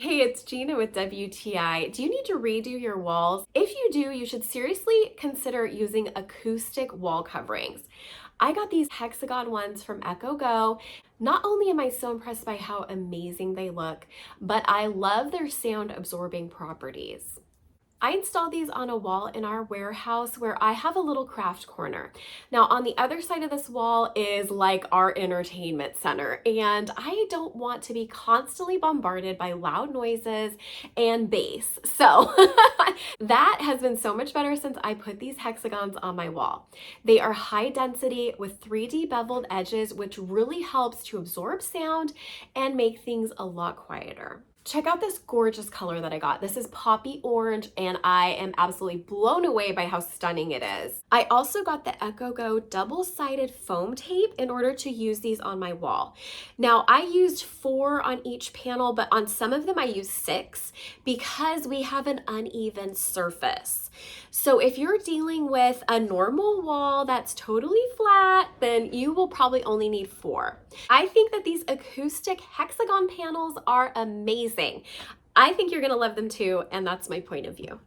Hey, it's Gina with WTI. Do you need to redo your walls? If you do, you should seriously consider using acoustic wall coverings. I got these hexagon ones from Ekkogo. Not only am I so impressed by how amazing they look, but I love their sound absorbing properties. I installed these on a wall in our warehouse where I have a little craft corner. Now, on the other side of this wall is like our entertainment center, and I don't want to be constantly bombarded by loud noises and bass. So that has been so much better since I put these hexagons on my wall. They are high density with 3D beveled edges, which really helps to absorb sound and make things a lot quieter. Check out this gorgeous color that I got. This is poppy orange, and I am absolutely blown away by how stunning it is. I also got the Ekkogo double-sided foam tape in order to use these on my wall. Now, I used 4 on each panel, but on some of them I used 6 because we have an uneven surface. So if you're dealing with a normal wall that's totally flat, then you will probably only need 4. I think that these acoustic hexagon panels are amazing. I think you're gonna love them too, and that's my point of view.